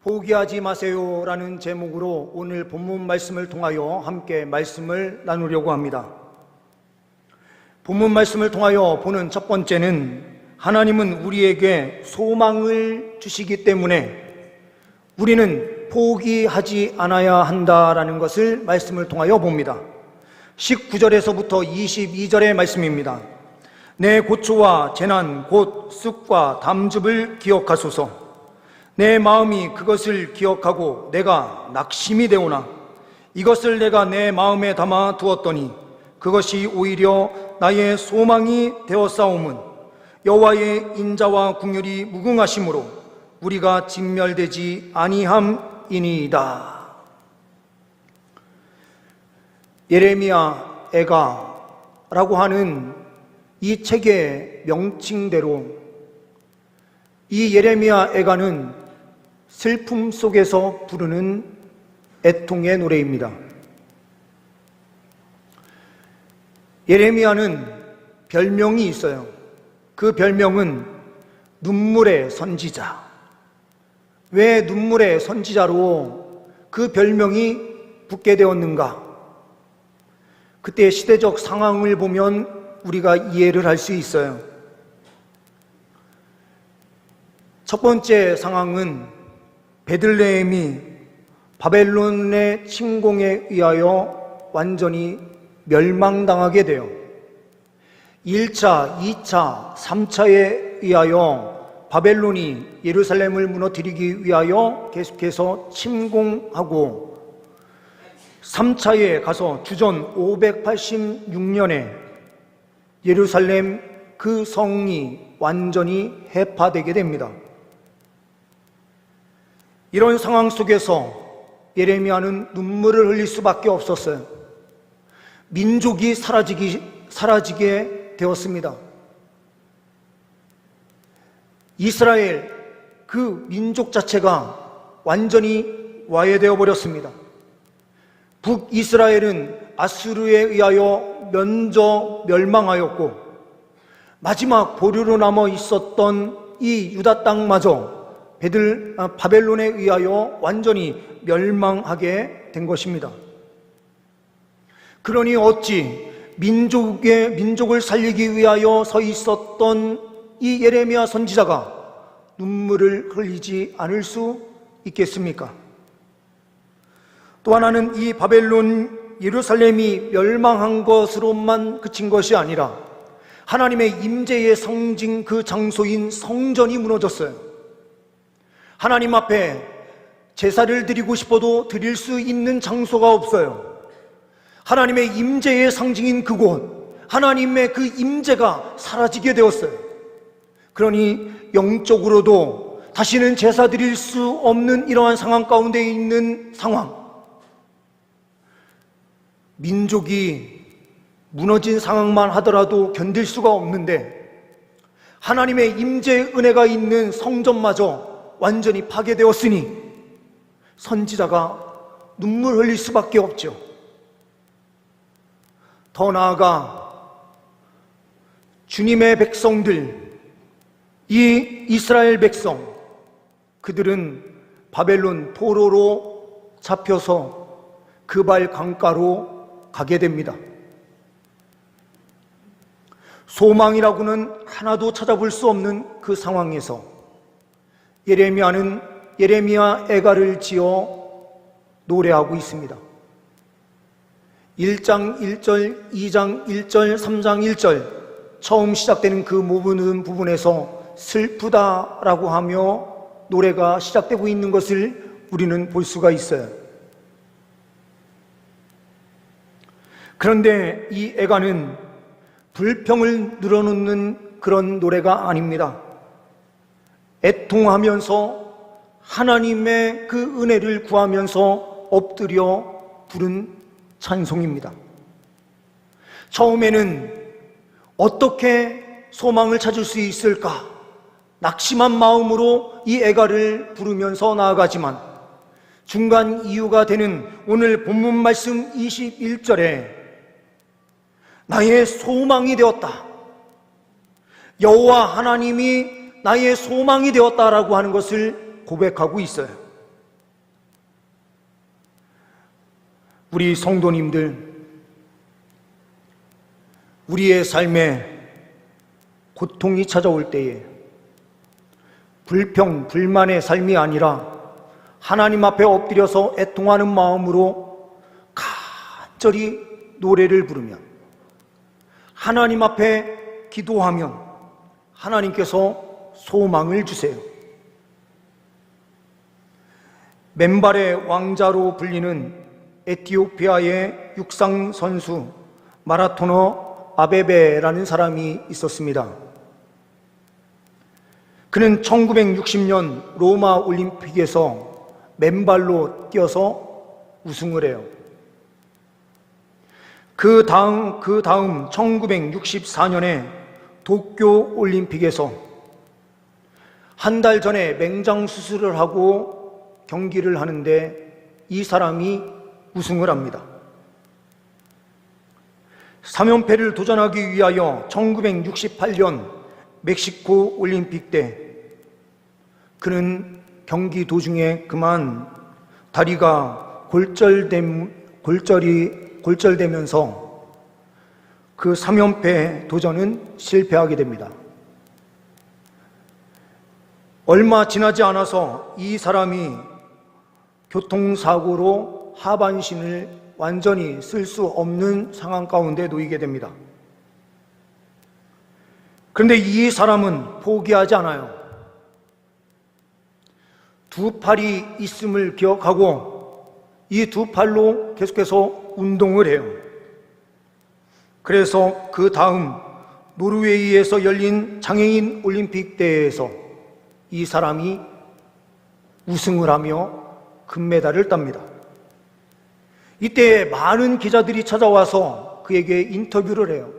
포기하지 마세요라는 제목으로 오늘 본문 말씀을 통하여 함께 말씀을 나누려고 합니다. 본문 말씀을 통하여 보는 첫 번째는 하나님은 우리에게 소망을 주시기 때문에 우리는 포기하지 않아야 한다라는 것을 말씀을 통하여 봅니다. 19절에서부터 22절의 말씀입니다. 내 고초와 재난 곧 쑥과 담즙을 기억하소서. 내 마음이 그것을 기억하고 내가 낙심이 되오나 이것을 내가 내 마음에 담아 두었더니 그것이 오히려 나의 소망이 되었사옴은 여호와의 인자와 궁휼이 무궁하심으로 우리가 진멸되지 아니함이니이다. 예레미야 애가라고 하는 이 책의 명칭대로 이 예레미야 애가는 슬픔 속에서 부르는 애통의 노래입니다. 예레미야는 별명이 있어요. 그 별명은 눈물의 선지자. 왜 눈물의 선지자로 그 별명이 붙게 되었는가? 그때 시대적 상황을 보면 우리가 이해를 할 수 있어요. 첫 번째 상황은 베들레헴이 바벨론의 침공에 의하여 완전히 멸망당하게 돼요. 1차, 2차, 3차에 의하여 바벨론이 예루살렘을 무너뜨리기 위하여 계속해서 침공하고 3차에 가서 주전 586년에 예루살렘 그 성이 완전히 해파되게 됩니다. 이런 상황 속에서 예레미야는 눈물을 흘릴 수밖에 없었어요. 민족이 사라지게 되었습니다. 이스라엘 그 민족 자체가 완전히 와해되어 버렸습니다. 북이스라엘은 아수르에 의하여 먼저 멸망하였고 마지막 보류로 남아 있었던 이 유다 땅마저 바벨론에 의하여 완전히 멸망하게 된 것입니다. 그러니 어찌 민족을 살리기 위하여 서 있었던 이 예레미야 선지자가 눈물을 흘리지 않을 수 있겠습니까? 또 하나는 이 바벨론 예루살렘이 멸망한 것으로만 그친 것이 아니라 하나님의 임재의 상징 그 장소인 성전이 무너졌어요. 하나님 앞에 제사를 드리고 싶어도 드릴 수 있는 장소가 없어요. 하나님의 임재의 상징인 그곳, 하나님의 그 임재가 사라지게 되었어요. 그러니 영적으로도 다시는 제사 드릴 수 없는 이러한 상황 가운데 있는 상황, 민족이 무너진 상황만 하더라도 견딜 수가 없는데 하나님의 임재의 은혜가 있는 성전마저 완전히 파괴되었으니 선지자가 눈물 흘릴 수밖에 없죠. 더 나아가 주님의 백성들, 이 이스라엘 백성, 그들은 바벨론 포로로 잡혀서 그발 강가로 가게 됩니다. 소망이라고는 하나도 찾아볼 수 없는 그 상황에서 예레미야는 예레미야 애가를 지어 노래하고 있습니다. 1장 1절, 2장 1절, 3장 1절 처음 시작되는 그 모든 부분에서 슬프다라고 하며 노래가 시작되고 있는 것을 우리는 볼 수가 있어요. 그런데 이 애가는 불평을 늘어놓는 그런 노래가 아닙니다. 애통하면서 하나님의 그 은혜를 구하면서 엎드려 부른 찬송입니다. 처음에는 어떻게 소망을 찾을 수 있을까? 낙심한 마음으로 이 애가를 부르면서 나아가지만 중간 이유가 되는 오늘 본문 말씀 21절에 나의 소망이 되었다. 여호와 하나님이 나의 소망이 되었다라고 하는 것을 고백하고 있어요. 우리 성도님들, 우리의 삶에 고통이 찾아올 때에 불평, 불만의 삶이 아니라 하나님 앞에 엎드려서 애통하는 마음으로 간절히 노래를 부르면, 하나님 앞에 기도하면 하나님께서 소망을 주세요. 맨발의 왕자로 불리는 에티오피아의 육상 선수 마라토너 아베베라는 사람이 있었습니다. 그는 1960년 로마 올림픽에서 맨발로 뛰어서 우승을 해요. 그 다음 1964년에 도쿄 올림픽에서 한 달 전에 맹장 수술을 하고 경기를 하는데 이 사람이 우승을 합니다. 3연패를 도전하기 위하여 1968년 멕시코 올림픽 때 그는 경기 도중에 그만 다리가 골절되면서 그 3연패 도전은 실패하게 됩니다. 얼마 지나지 않아서 이 사람이 교통사고로 하반신을 완전히 쓸 수 없는 상황 가운데 놓이게 됩니다. 그런데 이 사람은 포기하지 않아요. 두 팔이 있음을 기억하고 이 두 팔로 계속해서 운동을 해요. 그래서 그 다음 노르웨이에서 열린 장애인 올림픽 대회에서 이 사람이 우승을 하며 금메달을 땁니다. 이때 많은 기자들이 찾아와서 그에게 인터뷰를 해요.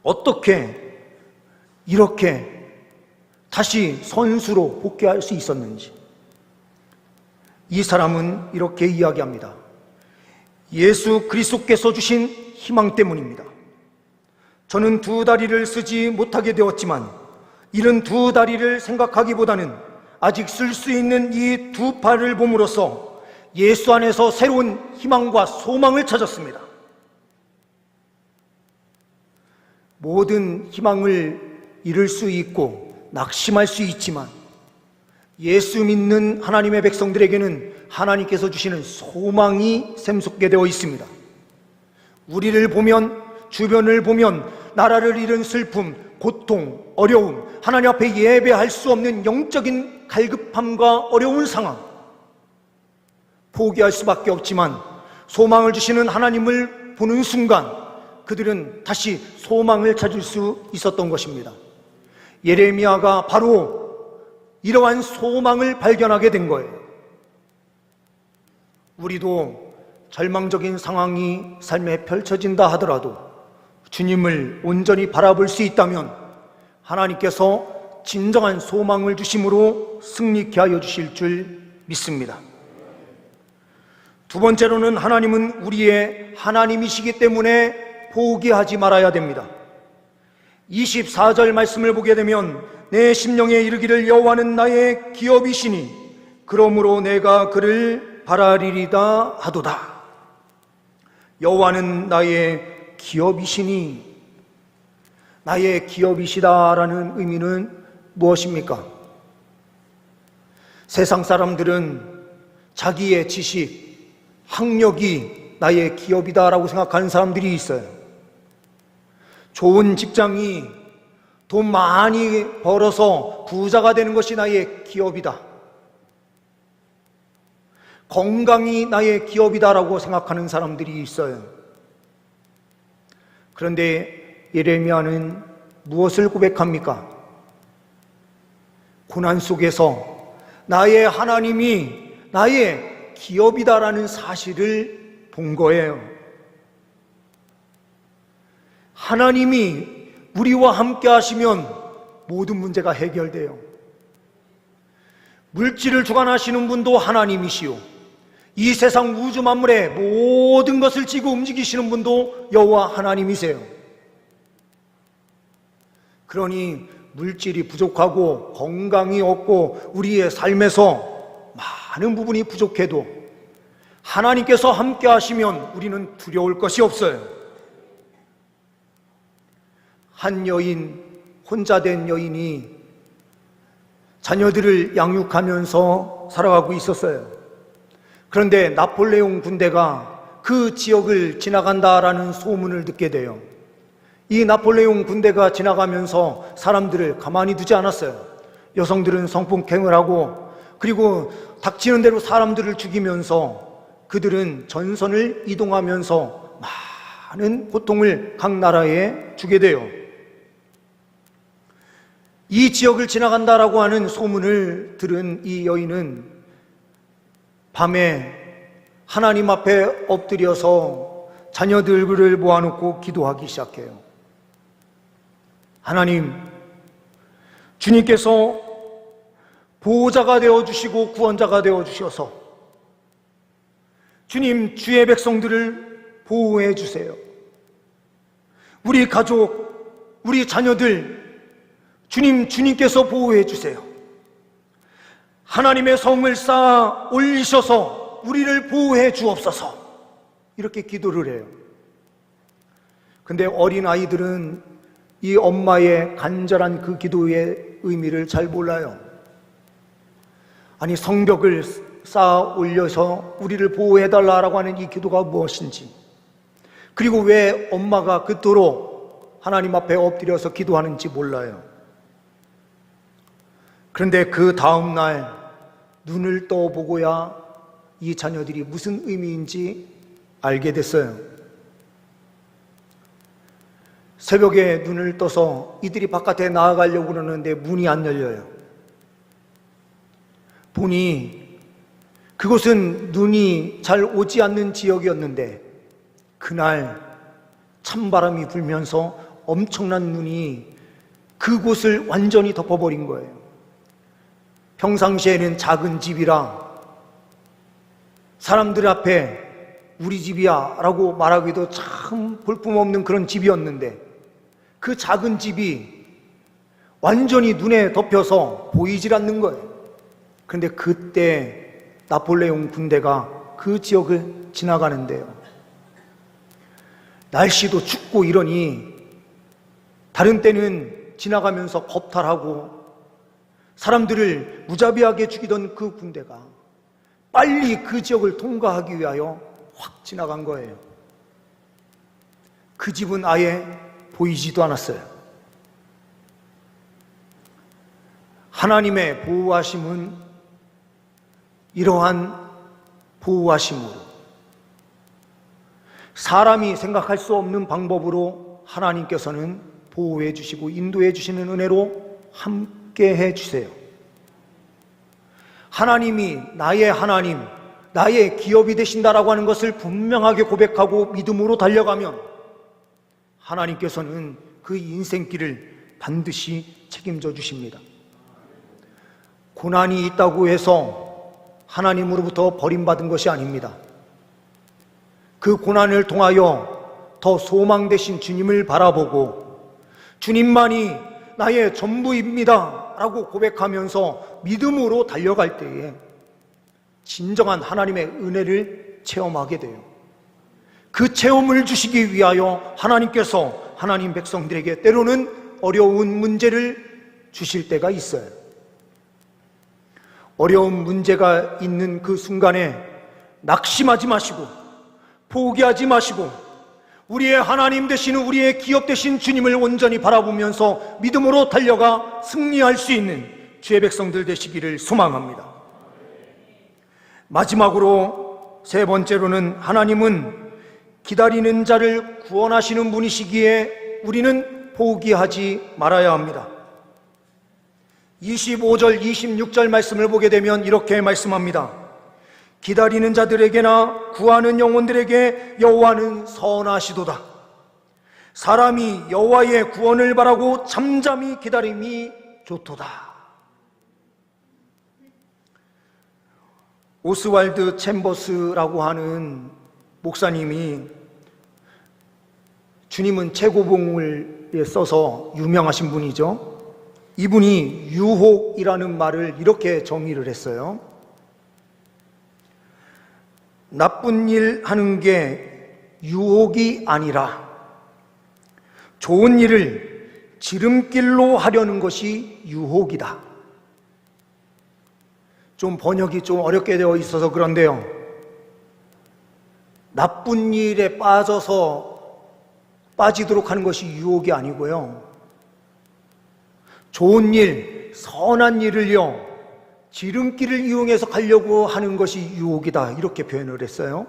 어떻게 이렇게 다시 선수로 복귀할 수 있었는지. 이 사람은 이렇게 이야기합니다. 예수 그리스도께서 주신 희망 때문입니다. 저는 두 다리를 쓰지 못하게 되었지만 이런 두 다리를 생각하기보다는 아직 쓸 수 있는 이 두 팔을 봄으로써 예수 안에서 새로운 희망과 소망을 찾았습니다. 모든 희망을 잃을 수 있고 낙심할 수 있지만 예수 믿는 하나님의 백성들에게는 하나님께서 주시는 소망이 샘솟게 되어 있습니다. 우리를 보면, 주변을 보면 나라를 잃은 슬픔, 고통, 어려움, 하나님 앞에 예배할 수 없는 영적인 갈급함과 어려운 상황, 포기할 수밖에 없지만 소망을 주시는 하나님을 보는 순간 그들은 다시 소망을 찾을 수 있었던 것입니다. 예레미야가 바로 이러한 소망을 발견하게 된 거예요. 우리도 절망적인 상황이 삶에 펼쳐진다 하더라도 주님을 온전히 바라볼 수 있다면 하나님께서 진정한 소망을 주심으로 승리케 하여 주실 줄 믿습니다. 두 번째로는 하나님은 우리의 하나님이시기 때문에 포기하지 말아야 됩니다. 24절 말씀을 보게 되면 내 심령에 이르기를 여호와는 나의 기업이시니 그러므로 내가 그를 바라리리다 하도다. 여호와는 나의 기업이시니, 나의 기업이시다라는 의미는 무엇입니까? 세상 사람들은 자기의 지식, 학력이 나의 기업이다라고 생각하는 사람들이 있어요. 좋은 직장이 돈 많이 벌어서 부자가 되는 것이 나의 기업이다. 건강이 나의 기업이다라고 생각하는 사람들이 있어요. 그런데 예레미야는 무엇을 고백합니까? 고난 속에서 나의 하나님이 나의 기업이다라는 사실을 본 거예요. 하나님이 우리와 함께 하시면 모든 문제가 해결돼요. 물질을 주관하시는 분도 하나님이시오. 이 세상 우주 만물의 모든 것을 쥐고 움직이시는 분도 여호와 하나님이세요. 그러니 물질이 부족하고 건강이 없고 우리의 삶에서 많은 부분이 부족해도 하나님께서 함께 하시면 우리는 두려울 것이 없어요. 한 여인, 혼자 된 여인이 자녀들을 양육하면서 살아가고 있었어요. 그런데 나폴레옹 군대가 그 지역을 지나간다라는 소문을 듣게 돼요. 이 나폴레옹 군대가 지나가면서 사람들을 가만히 두지 않았어요. 여성들은 성폭행을 하고, 그리고 닥치는 대로 사람들을 죽이면서 그들은 전선을 이동하면서 많은 고통을 각 나라에 주게 돼요. 이 지역을 지나간다라고 하는 소문을 들은 이 여인은 밤에 하나님 앞에 엎드려서 자녀들을 모아놓고 기도하기 시작해요. 하나님, 주님께서 보호자가 되어주시고 구원자가 되어주셔서 주님, 주의 백성들을 보호해 주세요. 우리 가족, 우리 자녀들 주님께서 보호해 주세요. 하나님의 성을 쌓아 올리셔서 우리를 보호해 주옵소서. 이렇게 기도를 해요. 근데 어린 아이들은 이 엄마의 간절한 그 기도의 의미를 잘 몰라요. 아니, 성벽을 쌓아 올려서 우리를 보호해 달라고 하는 이 기도가 무엇인지, 그리고 왜 엄마가 그토록 하나님 앞에 엎드려서 기도하는지 몰라요. 그런데 그 다음 날 눈을 떠보고야 이 자녀들이 무슨 의미인지 알게 됐어요. 새벽에 눈을 떠서 이들이 바깥에 나아가려고 그러는데 문이 안 열려요. 보니 그곳은 눈이 잘 오지 않는 지역이었는데 그날 찬바람이 불면서 엄청난 눈이 그곳을 완전히 덮어버린 거예요. 평상시에는 작은 집이라 사람들 앞에 우리 집이야 라고 말하기도 참 볼품없는 그런 집이었는데 그 작은 집이 완전히 눈에 덮여서 보이질 않는 거예요. 그런데 그때 나폴레옹 군대가 그 지역을 지나가는데요, 날씨도 춥고 이러니 다른 때는 지나가면서 겁탈하고 사람들을 무자비하게 죽이던 그 군대가 빨리 그 지역을 통과하기 위하여 확 지나간 거예요. 그 집은 아예 보이지도 않았어요. 하나님의 보호하심은 이러한 보호하심으로 사람이 생각할 수 없는 방법으로 하나님께서는 보호해 주시고 인도해 주시는 은혜로 함께 해 주세요. 하나님이 나의 하나님, 나의 기업이 되신다라고 하는 것을 분명하게 고백하고 믿음으로 달려가면 하나님께서는 그 인생길을 반드시 책임져 주십니다. 고난이 있다고 해서 하나님으로부터 버림받은 것이 아닙니다. 그 고난을 통하여 더 소망 되신 주님을 바라보고 주님만이 나의 전부입니다 라고 고백하면서 믿음으로 달려갈 때에 진정한 하나님의 은혜를 체험하게 돼요. 그 체험을 주시기 위하여 하나님께서 하나님 백성들에게 때로는 어려운 문제를 주실 때가 있어요. 어려운 문제가 있는 그 순간에 낙심하지 마시고 포기하지 마시고 우리의 하나님 되시는 우리의 기업 되신 주님을 온전히 바라보면서 믿음으로 달려가 승리할 수 있는 주의 백성들 되시기를 소망합니다. 마지막으로 세 번째로는 하나님은 기다리는 자를 구원하시는 분이시기에 우리는 포기하지 말아야 합니다. 25절, 26절 말씀을 보게 되면 이렇게 말씀합니다. 기다리는 자들에게나 구하는 영혼들에게 여호와는 선하시도다. 사람이 여호와의 구원을 바라고 잠잠히 기다림이 좋도다. 오스왈드 챔버스라고 하는 목사님이 주님은 최고봉을 써서 유명하신 분이죠. 이분이 유혹이라는 말을 이렇게 정의를 했어요. 나쁜 일 하는 게 유혹이 아니라 좋은 일을 지름길로 하려는 것이 유혹이다. 좀 번역이 좀 어렵게 되어 있어서 그런데요, 나쁜 일에 빠지도록 하는 것이 유혹이 아니고요, 좋은 일, 선한 일을요 지름길을 이용해서 가려고 하는 것이 유혹이다, 이렇게 표현을 했어요.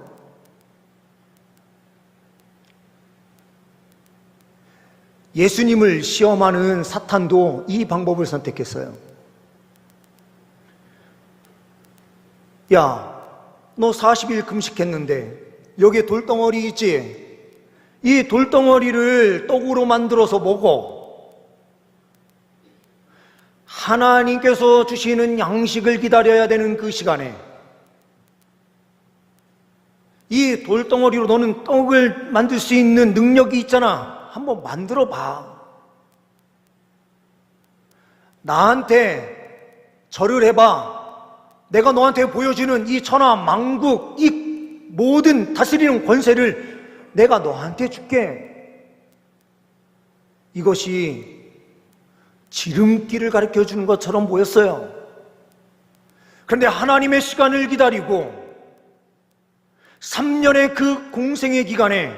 예수님을 시험하는 사탄도 이 방법을 선택했어요. 야, 너 40일 금식했는데 여기에 돌덩어리 있지? 이 돌덩어리를 떡으로 만들어서 먹어. 하나님께서 주시는 양식을 기다려야 되는 그 시간에 이 돌덩어리로 너는 떡을 만들 수 있는 능력이 있잖아. 한번 만들어 봐. 나한테 절을 해봐. 내가 너한테 보여주는 이 천하 만국, 이 모든 다스리는 권세를 내가 너한테 줄게. 이것이 지름길을 가르쳐 주는 것처럼 보였어요. 그런데 하나님의 시간을 기다리고 3년의 그 공생의 기간에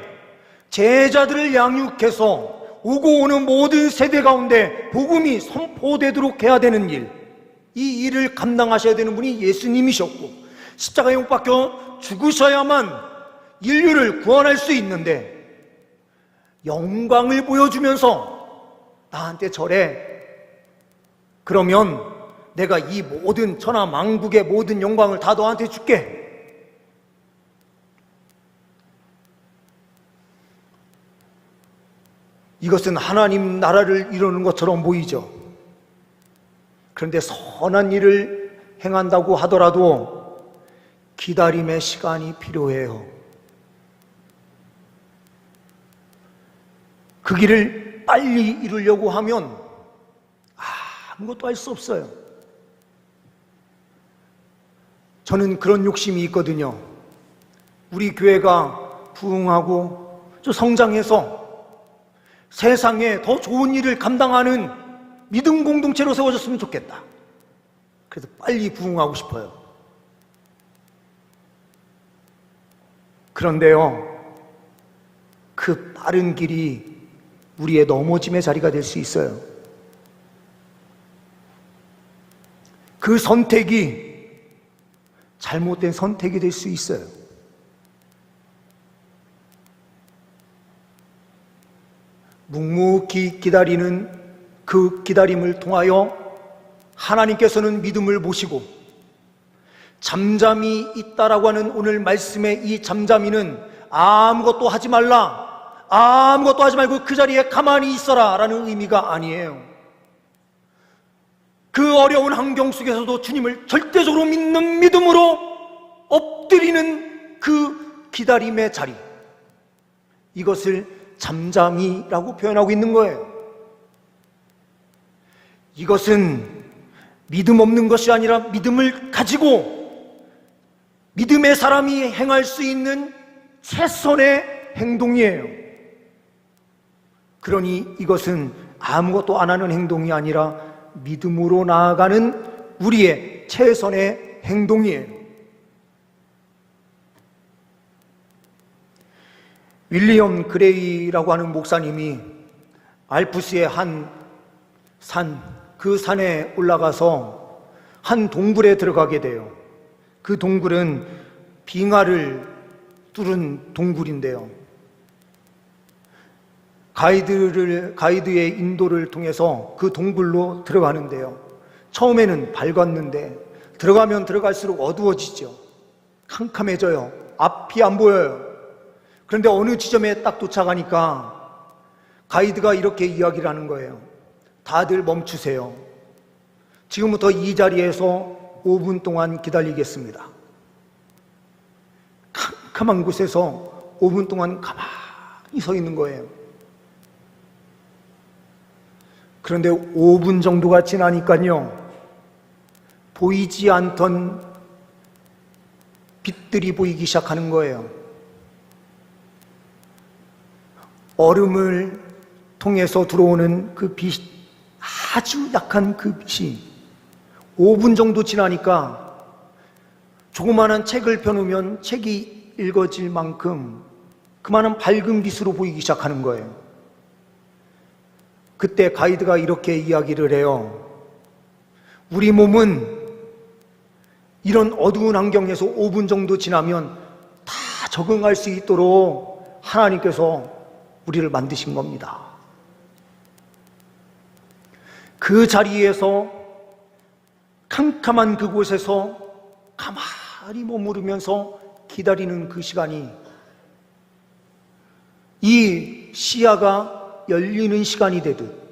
제자들을 양육해서 오고 오는 모든 세대 가운데 복음이 선포되도록 해야 되는 일, 이 일을 감당하셔야 되는 분이 예수님이셨고, 십자가에 못 박혀 죽으셔야만 인류를 구원할 수 있는데 영광을 보여주면서 나한테 절해. 그러면 내가 이 모든 천하 만국의 모든 영광을 다 너한테 줄게. 이것은 하나님 나라를 이루는 것처럼 보이죠. 그런데 선한 일을 행한다고 하더라도 기다림의 시간이 필요해요. 그 길을 빨리 이루려고 하면 아무것도 할 수 없어요. 저는 그런 욕심이 있거든요. 우리 교회가 부흥하고 좀 성장해서 세상에 더 좋은 일을 감당하는 믿음 공동체로 세워졌으면 좋겠다. 그래서 빨리 부흥하고 싶어요. 그런데요, 그 빠른 길이 우리의 넘어짐의 자리가 될 수 있어요. 그 선택이 잘못된 선택이 될 수 있어요. 묵묵히 기다리는 그 기다림을 통하여 하나님께서는 믿음을 모시고, 잠잠히 있다라고 하는 오늘 말씀의 이 잠잠이는 아무것도 하지 말라, 아무것도 하지 말고 그 자리에 가만히 있어라 라는 의미가 아니에요. 그 어려운 환경 속에서도 주님을 절대적으로 믿는 믿음으로 엎드리는 그 기다림의 자리, 이것을 잠잠이라고 표현하고 있는 거예요. 이것은 믿음 없는 것이 아니라 믿음을 가지고 믿음의 사람이 행할 수 있는 최선의 행동이에요. 그러니 이것은 아무것도 안 하는 행동이 아니라 믿음으로 나아가는 우리의 최선의 행동이에요. 윌리엄 그레이라고 하는 목사님이 알프스의 한 산, 그 산에 올라가서 한 동굴에 들어가게 돼요. 그 동굴은 빙하를 뚫은 동굴인데요, 가이드의 인도를 통해서 그 동굴로 들어가는데요, 처음에는 밝았는데 들어가면 들어갈수록 어두워지죠. 캄캄해져요. 앞이 안 보여요. 그런데 어느 지점에 딱 도착하니까 가이드가 이렇게 이야기를 하는 거예요. 다들 멈추세요. 지금부터 이 자리에서 5분 동안 기다리겠습니다. 캄캄한 곳에서 5분 동안 가만히 서 있는 거예요. 그런데 5분 정도가 지나니까요, 보이지 않던 빛들이 보이기 시작하는 거예요. 얼음을 통해서 들어오는 그 빛, 아주 약한 그 빛이 5분 정도 지나니까 조그마한 책을 펴놓으면 책이 읽어질 만큼 그만한 밝은 빛으로 보이기 시작하는 거예요. 그때 가이드가 이렇게 이야기를 해요. 우리 몸은 이런 어두운 환경에서 5분 정도 지나면 다 적응할 수 있도록 하나님께서 우리를 만드신 겁니다. 그 자리에서 캄캄한 그곳에서 가만히 머무르면서 기다리는 그 시간이 이 시야가 열리는 시간이 되듯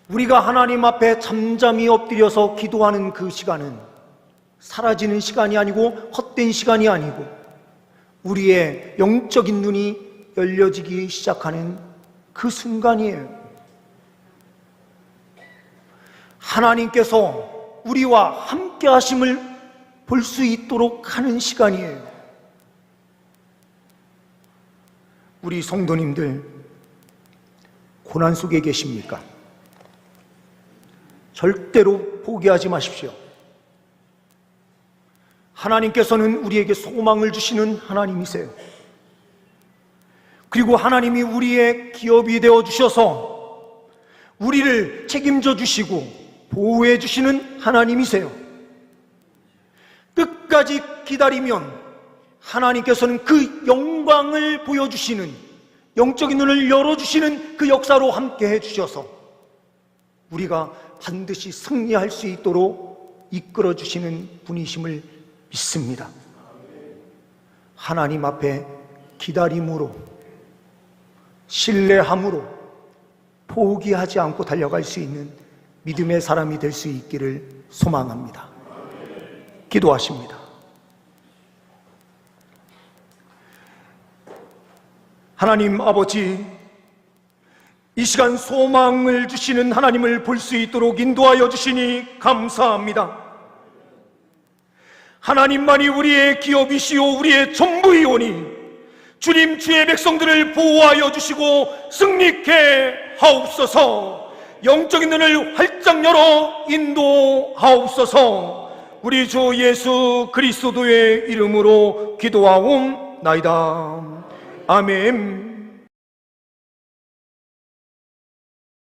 우리가 하나님 앞에 잠잠히 엎드려서 기도하는 그 시간은 사라지는 시간이 아니고 헛된 시간이 아니고 우리의 영적인 눈이 열려지기 시작하는 그 순간이에요. 하나님께서 우리와 함께 하심을 볼 수 있도록 하는 시간이에요. 우리 성도님들 고난 속에 계십니까? 절대로 포기하지 마십시오. 하나님께서는 우리에게 소망을 주시는 하나님이세요. 그리고 하나님이 우리의 기업이 되어 주셔서 우리를 책임져 주시고 보호해 주시는 하나님이세요. 끝까지 기다리면 하나님께서는 그 영광을 보여주시는, 영적인 눈을 열어주시는 그 역사로 함께 해주셔서 우리가 반드시 승리할 수 있도록 이끌어 주시는 분이심을 믿습니다. 하나님 앞에 기다림으로, 신뢰함으로 포기하지 않고 달려갈 수 있는 믿음의 사람이 될 수 있기를 소망합니다. 기도하십니다. 하나님 아버지, 이 시간 소망을 주시는 하나님을 볼 수 있도록 인도하여 주시니 감사합니다. 하나님만이 우리의 기업이시오 우리의 전부이오니 주님 주의 백성들을 보호하여 주시고 승리케 하옵소서. 영적인 눈을 활짝 열어 인도하옵소서. 우리 주 예수 그리스도의 이름으로 기도하옵나이다. 아멘.